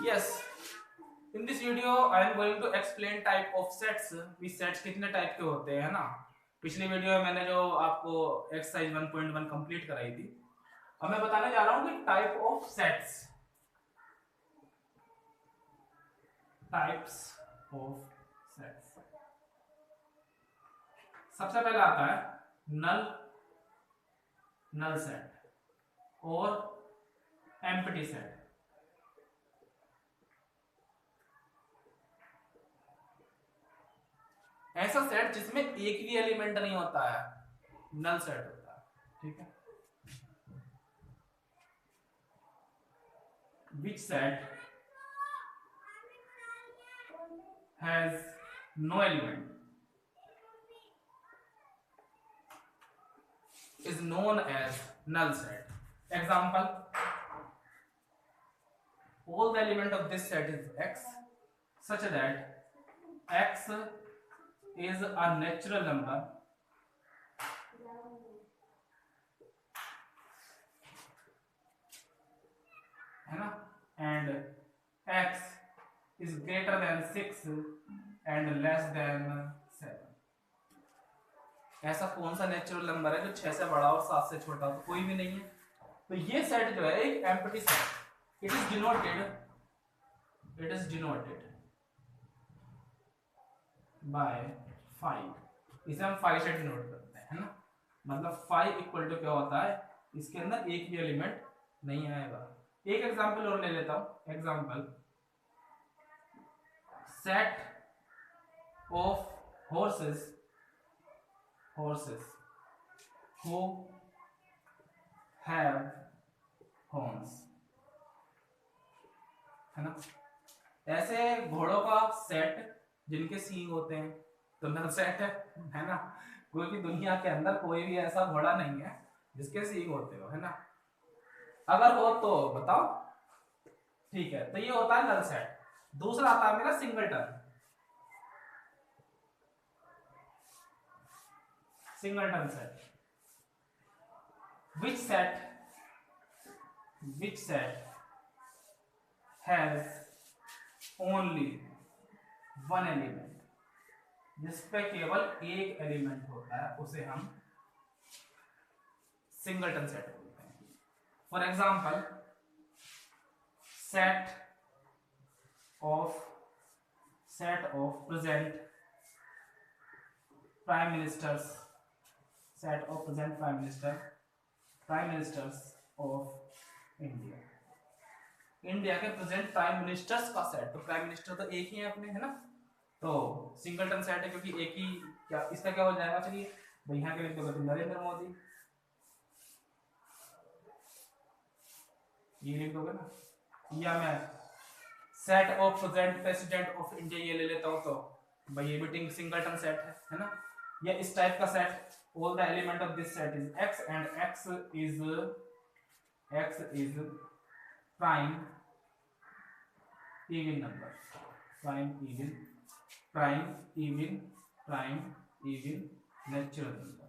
Yes, in this video I am going to explain type of sets. भी sets कितने type के होते हैं, है ना। पिछली वीडियो में मैंने जो आपको एक्सरसाइज 1.1 कंप्लीट कराई थी, अब मैं बताने जा रहा हूं कि type of sets, types of sets. सबसे पहले आता है नल नल सेट और एम्प्टी सेट। ऐसा सेट जिसमें एक भी एलिमेंट नहीं होता है, नल सेट होता है, ठीक है। Which set has no element is known as null set. Example: all the element of this set is x, such that x is a natural number है ना, and x is greater than 6 and less than 7। ऐसा कौन सा natural number है जो 6 से बड़ा और 7 से छोटा हो? तो कोई भी नहीं है। तो ये सेट जो है एक empty set. It is denoted by 5। इसे हम 5 से डिनोट करते हैं, है ना। मतलब 5 इक्वल टू क्या होता है, इसके अंदर एक भी एलिमेंट नहीं आएगा। एक एग्जांपल और ले लेता हूं। Example: set of horses who have horns, है ना। ऐसे घोड़ों का सेट जिनके सींग होते हैं, तो नल सेट है ना। क्योंकि दुनिया के अंदर कोई भी ऐसा घोड़ा नहीं है जिसके सींग होते हो, है ना। अगर हो तो बताओ, ठीक है। तो ये होता है नल सेट। दूसरा आता है मेरा singleton set. which set has only one element, जिसपे केवल एक एलिमेंट होता है, उसे हम सिंगलटन सेट बोलते हैं। For example: set of present prime ministers of India. India के प्रेजेंट प्राइम मिनिस्टर्स का सेट। तो प्राइम मिनिस्टर तो एक ही है अपने, है ना। तो सिंगलटन सेट है क्योंकि एक ही। क्या इसका क्या हो जाएगा? चलिए यहाँ के लिख दोगे तो नरेंद्र मोदी, ये लिख दोगे ना। या मैं set of present president of India ये ले लेता हूँ, तो भाई ये भी सिंगलटन सेट है ना। या इस टाइप का set: all the element of this set is x and x is prime even number, prime even natural number।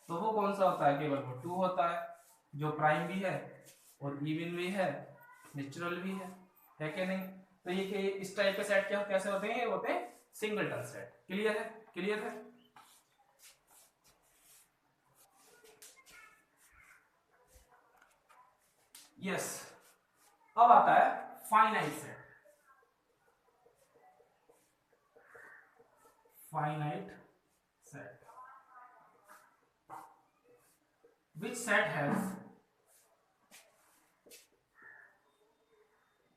तो वो कौन सा होता है? केवल वो 2 होता है, जो प्राइम भी है और इवन भी है, नेचुरल भी है कि नहीं। तो ये इस टाइप के सेट क्या कैसे होते हैं? ये होते हैं सिंगलटन सेट। क्लियर है? यस। अब आता है finite set. which set has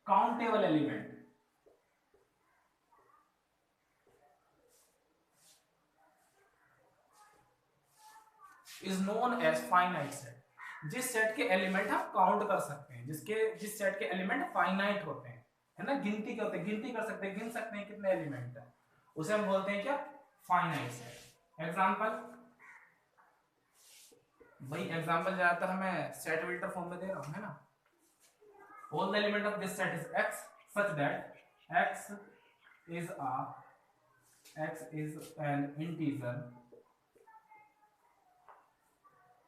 countable element is known as finite set। जिस सेट के एलिमेंट हम काउंट कर सकते हैं, जिस सेट के एलिमेंट फाइनाइट होते हैं, है ना, गिनती के होते हैं, गिनती कर सकते हैं, गिन सकते हैं कितने एलिमेंट है, उसे हम बोलते हैं क्या? Finite set. एग्जांपल: भाई एग्जांपल ज्यादातर मैं सेट विल्टर फॉर्म में दे रहा हूं, है ना। all the element of this set is x such that x is an integer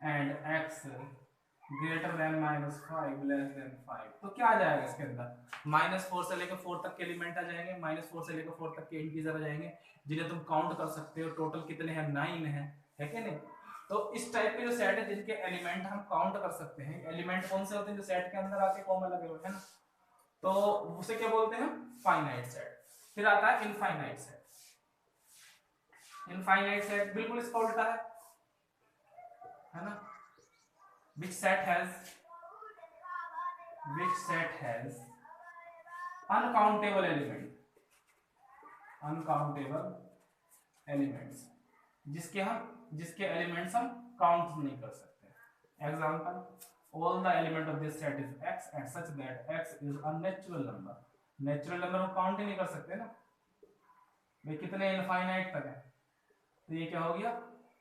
and x greater than -5 less than 5, तो क्या आ जाएगा इसके अंदर? -4 से लेकर 4 तक के एलिमेंट आ जाएंगे, -4 से लेकर 4 तक के इंटीजर आ जाएंगे, जिन्हें तुम काउंट कर सकते हो। टोटल कितने हैं? 9 है कि नहीं? तो इस टाइप के जो सेट है जिनके एलिमेंट हम काउंट कर सकते हैं, एलिमेंट कौन से होते हैं? जो सेट के अंदर आके कॉमन लगे होते हैं ना, तो उसे क्या बोलते हैं? Finite set. फिर आता है इनफाइनाइट सेट। इनफाइनाइट सेट बिल्कुल इसका उल्टा है ना? which set has uncountable elements, जिसके एलिमेंट्स हम काउंट नहीं कर सकते। Example, all the element of this set is x and such that x is a natural number। Natural number हम काउंट ही नहीं कर सकते ना भाई, कितने? इनफाइनाइट तक है, तो ये क्या हो गया?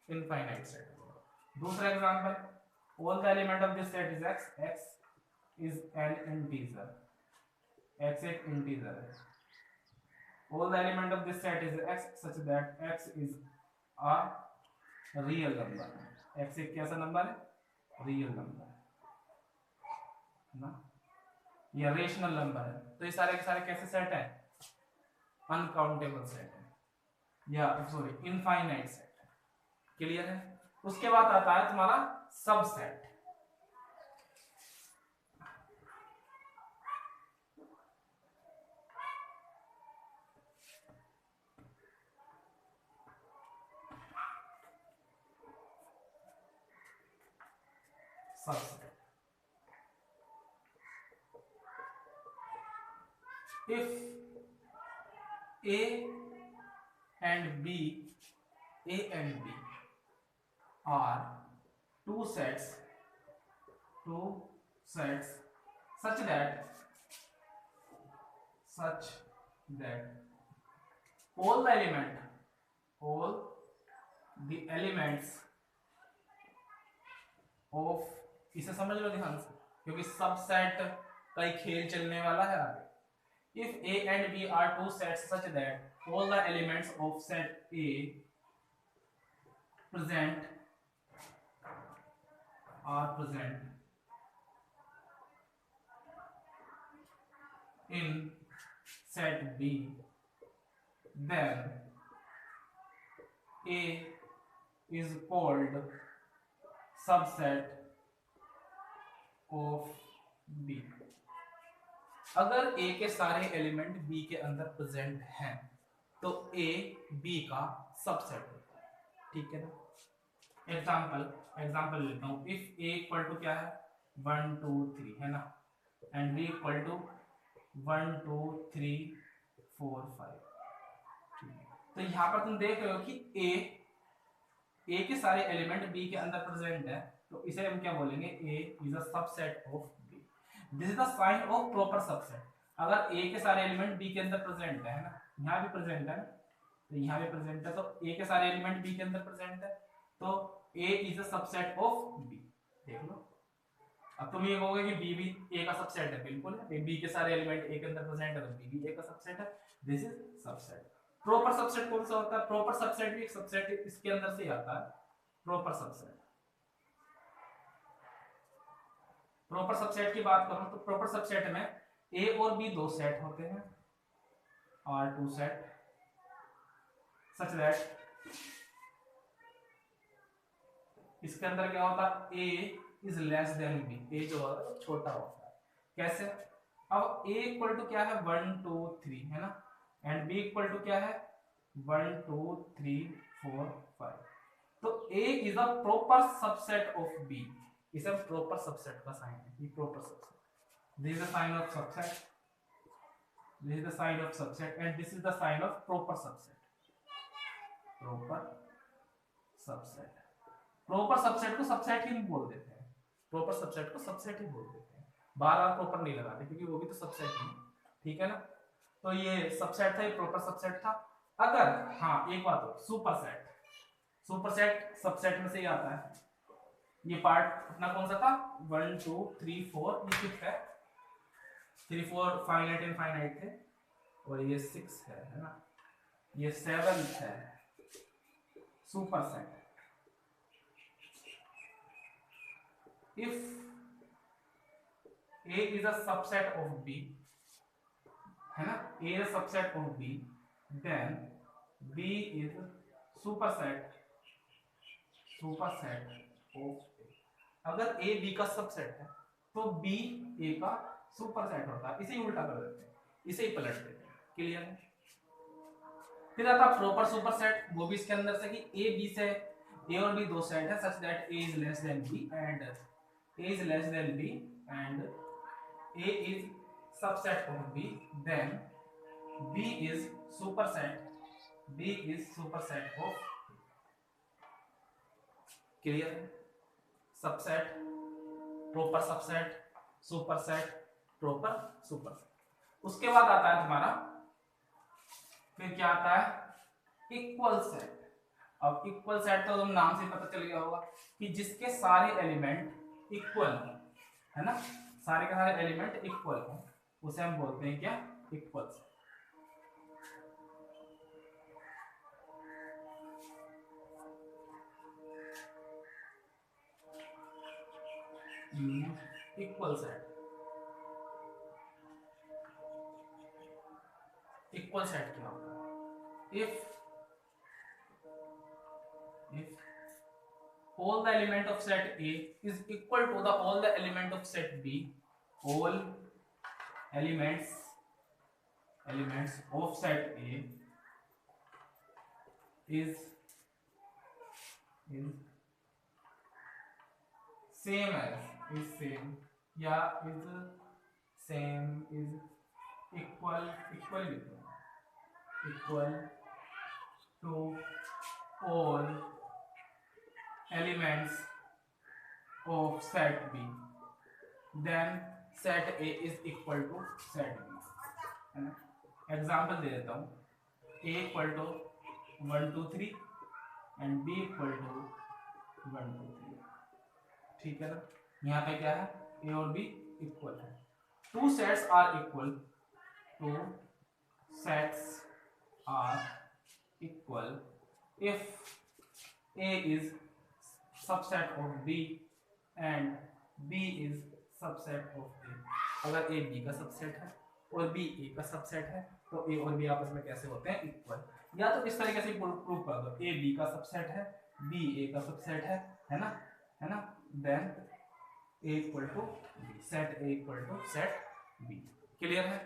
Infinite set. दूसरा example, all the element of this set is x, x is an integer, x एक इंटीजर है। all the element of this set is x such that x is a real number, x एक कैसा number है? Real number है ना, या rational number है। तो ये सारे के सारे कैसे सेट है? अनकाउंटेबल सेट है, या सॉरी इनफाइनाइट सेट है। क्लियर है? उसके बाद आता है तुम्हारा subset. Subset, if a and b are two sets such that all the elements of, इसे समझ लो ध्यान से क्योंकि सबसेट का ही खेल चलने वाला है आगे। If A and B are two sets such that all the elements of set A are present in set B, then A is called subset of B। अगर A के सारे एलिमेंट B के अंदर प्रेजेंट हैं तो A B का subset होता है, ठीक है ना। एग्जांपल लेता हूं, इफ A इक्वल टू क्या है? 1 2 3 है ना, एंड B इक्वल टू 1 2 3 4 5। तो यहां पर तुम देख रहे हो कि A के सारे एलिमेंट B के अंदर प्रेजेंट है, तो इसे हम क्या बोलेंगे? A is a subset of B। This is the sign of proper subset. अगर A के सारे एलिमेंट B के अंदर प्रेजेंट है ना, यहाँ भी प्रेजेंट है ना, तो यहाँ भी प्रेजेंट है, तो A के सारे एलिमेंट B के अंदर प्रेजेंट है, तो A is a subset of B। देख लो, अब तुम ये कहोगे कि B भी A का सबसेट है, बिल्कुल है। B के सारे एलिमेंट A के अंदर प्रेजेंट है तो B भी A का सबसेट है। This is subset. Proper subset कौन सा होता है? प्रॉपर सबसेट भी एक सबसेट इसके अंदर से ही आता है, प्रॉपर सबसेट। प्रॉपर सबसेट की बात करूं तो प्रॉपर सबसेट में A और B दो सेट होते हैं, और टू सेट सच दैट इसके अंदर क्या होता है? A is less than B, A जो होता है छोटा होता है। कैसे? अब A इक्वल टू क्या है? 1 2 3 है ना, एंड B इक्वल टू क्या है? 1 2 3 4 5। तो A is a proper subset of B। इसे प्रॉपर सबसेट का साइन है, ये proper subset. This is the sign of subset, this is the sign of subset, and this is the sign of proper subset. Proper subset, proper subset को subset ही बोल देते हैं, proper subset को subset ही बोल देते हैं, बार-बार प्रॉपर नहीं लगाते क्योंकि वो भी तो सबसेट ही है, ठीक है ना। तो ये सबसेट था, ये प्रॉपर सबसेट था। अगर हाँ एक बात हो, सुपरसेट, सुपरसेट सबसेट में से ही आता है। ये पार्ट अपना कौन सा था? 1 2 3 4, ये फिफ्थ है, 3 4 फाइनाइट इनफाइनाइट थे, और ये 6 है ना, ये 7 है superset. If A is a subset of B, है ना, A is a subset of B, then B is superset of A. अगर A B का सबसेट है तो B A का सुपरसेट होता है। इसे ही उल्टा कर देते हैं, इसे ही पलट देते हैं। क्लियर है? फिर आता प्रॉपर सुपरसेट, वो भी इसके अंदर से कि A B से A और B दो सेट है such that A is less than B and A is less than B and A is subset of B, then B is superset of clear है? Subset, proper subset, superset, proper superset. उसके बाद आता है तुम्हारा, फिर क्या आता है, इक्वल सेट। अब इक्वल सेट तो तुम नाम से पता चल गया होगा कि जिसके सारे एलिमेंट इक्वल हो, है ना, सारे के सारे एलिमेंट इक्वल हो, उसे हम बोलते हैं क्या, equal set. Equal set, equal set क्या होता है, if all the element of set A is equal to the all the element of set B, all elements of set A is same as is same या is same is equal to all elements of set B, then set A is equal to set B, है ना। Example दे देता हूँ, A equal to 1 2 3 and B equal to 1 2 3, ठीक है ना। यहाँ पे क्या है, A और B इक्वल है, two sets are equal, two sets are equal if A is subset of B and B is subset of A। अगर A B का सबसेट है और B A का सबसेट है तो A और B आपस में कैसे होते हैं, इक्वल। या तो इस तरीके से प्रूव कर दो, A B का सबसेट है, B A का सबसेट है ना, then A equal to B, set A equal to set B। Clear है?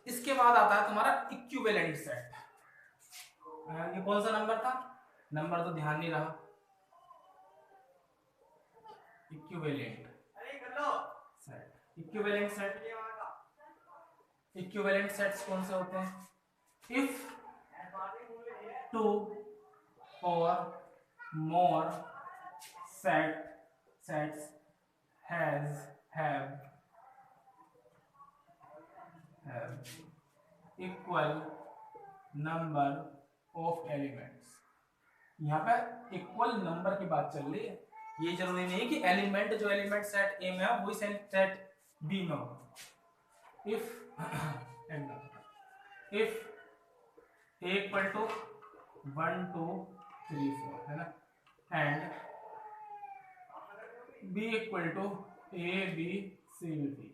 इसके बाद आता है तुम्हारा इक्विवेलेंट सेट। ये कौन सा नंबर था, नंबर तो ध्यान नहीं रहा, इक्विवेलेंट सेट। इक्विवेलेंट सेट्स कौन से होते हैं, इफ टू और more sets have equal number of elements. यहाँ पे इक्वल नंबर की बात चल रही है, ये जरूरी नहीं है कि एलिमेंट जो एलिमेंट सेट ए में है वही सेट बी में हो। इफ ए इक्वल टू 1 2 3 4 है ना, and B equal to A B C D,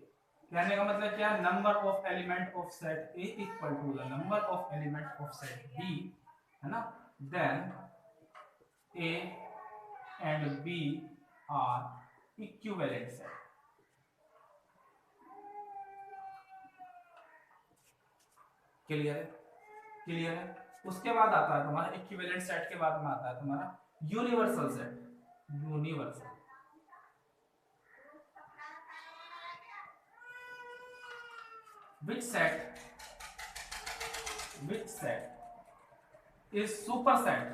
कहने का मतलब क्या, number of element of set A equal to the number of element of set B, है ना, then A and B are equivalent set. Clear है? उसके बाद आता है तुम्हारा इक्विवेलेंट सेट के बाद में आता है तुम्हारा universal set. which set is superset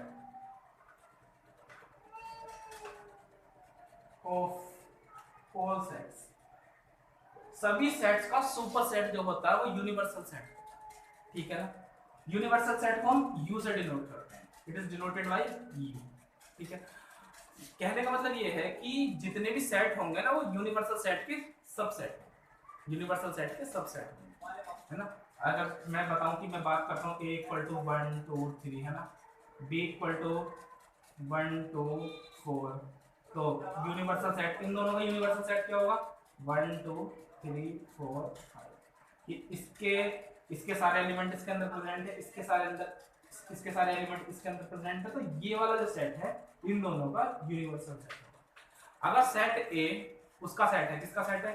of all sets। सभी सेट्स का सुपरसेट जो होता है वो यूनिवर्सल सेट, ठीक है ना। यूनिवर्सल सेट को हम यू से डिनोट करते हैं, it is denoted by you, ठीक है। कहने का मतलब ये है कि जितने भी सेट होंगे ना वो यूनिवर्सल सेट के सबसेट है ना। अगर मैं बताऊं कि मैं बात करता हूँ A इक्वल टू 1 2 3 है ना, B इक्वल टू 1 2 4। तो यूनिवर्सल सेट, इन दोनों का यूनिवर्सल सेट क्या होगा? 1 2 3 4 5। इसके इसके सारे एलिमेंट इसके अंदर प्रेजेंट है, इसके सारे एलिमेंट इसके अंदर प्रेजेंट है, तो ये वाला जो सेट है इन दोनों का यूनिवर्सल सेट होगा। अगर सेट ए उसका सेट है, किसका सेट है?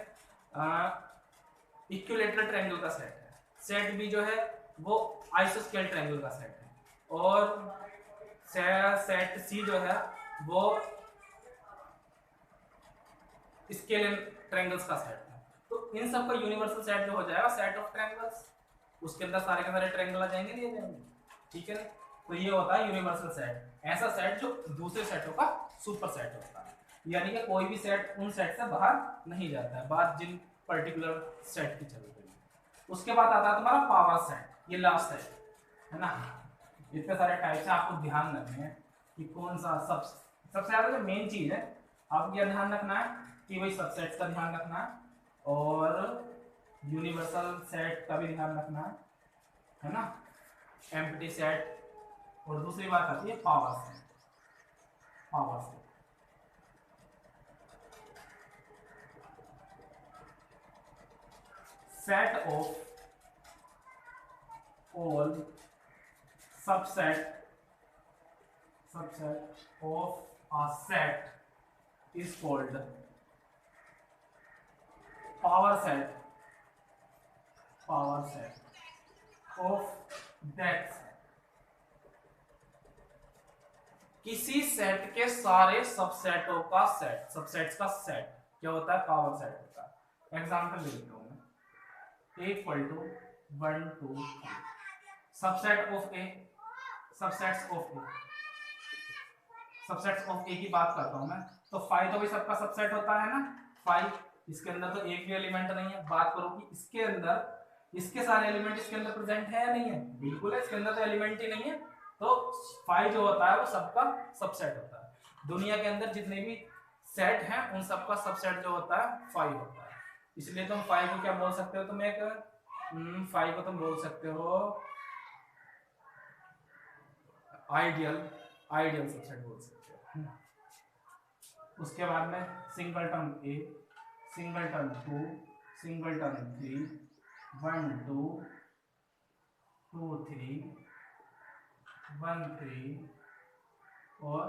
इक्विलैटरल ट्रायंगल का सेट है। सेट बी जो है वो आइसोस्केल ट्रायंगल का सेट है, और सेट सी जो है वो स्केल ट्रायंगल्स का सेट है। तो इन सब का यूनिवर्सल सेट जो हो जाएगा सेट ऑफ ट्रायंगल्स, उसके अंदर सारे के सारे ट्रायंगल आ जाएंगे, दिए जाएंगे, ठीक है। तो ये होता है यूनिवर्सल सेट, ऐसा सेट जो दूसरे सेटों का सुपर सेट होता है, यानी कि कोई भी सेट उन सेट से बाहर नहीं जाता है, बात जिन पर्टिकुलर सेट की चल रही है। उसके बाद आता है तुम्हारा पावर सेट, ये लास्ट सेट है ना। इतने सारे टाइप्स हैं, आपको ध्यान रखने हैं कि कौन सा सबसे ज्यादा जो मेन चीज है आपको क्या ध्यान रखना है कि वही सबसेट्स का ध्यान रखना है, और यूनिवर्सल सेट का भी ध्यान रखना है ना, एम्प्टी सेट, और दूसरी बात आती है power set. Power set set of all subset of a set is called power set of that set। किसी सेट के सारे सबसेटों का सेट, सबसेट्स का सेट क्या होता है? पावर सेट होता है। एग्जांपल लेता हूं मैं, a equal to 1 2 3, subset of A, subsets of A की बात करता हूं मैं, तो 5 तो भी सबका सबसेट होता है ना, 5, इसके अंदर तो एक भी एलिमेंट नहीं है। बात करो कि इसके अंदर इसके सारे एलिमेंट इसके अंदर प्रेजेंट है या नहीं है? बिल्कुल है, इसके अंदर तो एलिमेंट ही नहीं है, तो 5 जो होता है वो सबका सबसेट होता है। दुनिया के अंदर जितने भी सेट हैं उन सबका सबसेट जो होता है 5 होता है। इसलिए तुम 5 को क्या बोल सकते हो? तुम एक 5 को तुम बोल सकते हो आइडियल सबसेट बोल सकते हो। उसके बाद में सिंगलटन ए, सिंगलटन 2, सिंगलटन 3, 1 2 2 3, 1 3 और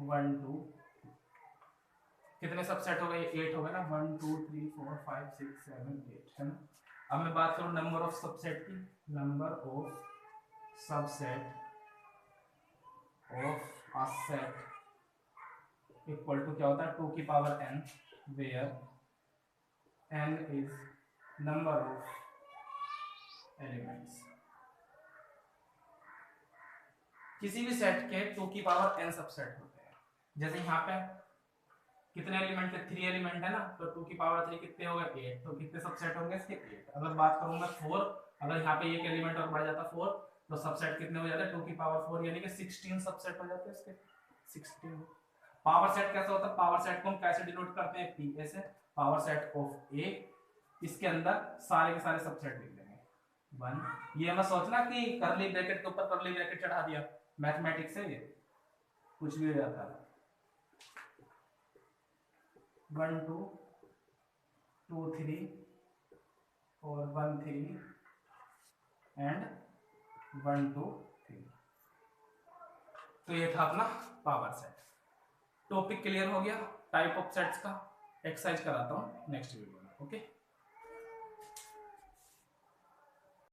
1 2। कितने सबसेट हो गए? 8 हो गए ना, 1 2 3 4 5 6 7 8 है ना। अब मैं बात करूं नंबर ऑफ सबसेट की, number of subset of a set equal to क्या होता है? 2 की power n, where n is number of elements. किसी भी सेट के 2 की पावर n सबसेट होते हैं। जैसे यहाँ पे कितने एलिमेंट है? 3 एलिमेंट है ना, तो 2 की पावर 3 कितने हो गए? 8। तो कितने सबसेट होंगे इसके? 8। अगर बात करूंगा 4, अगर यहाँ पे एक एलिमेंट और बढ़ जाता 4, तो सबसेट कितने हो जाते हैं? 2 की पावर 4, यानी कि 16 सबसेट हो जाते हैं इसके, 16। पावर सेट कैसा होता है? पावर सेट को हम कैसे डिनोट करते हैं? पी ए से। पावर सेट ऑफ ए, इसके अंदर सारे के सारे सबसेट लिख देंगे 1। ये मत सोचना कि करली ब्रैकेट के ऊपर करली ब्रैकेट चढ़ा दिया, मैथमेटिक्स है ये, कुछ भी हो जाता है। 1 2 2 3 और 1 3 एंड 1 2 3। तो ये था अपना पावर सेट। टॉपिक क्लियर हो गया टाइप ऑफ सेट्स का। एक्सरसाइज कराता हूँ नेक्स्ट वीडियो में, ओके।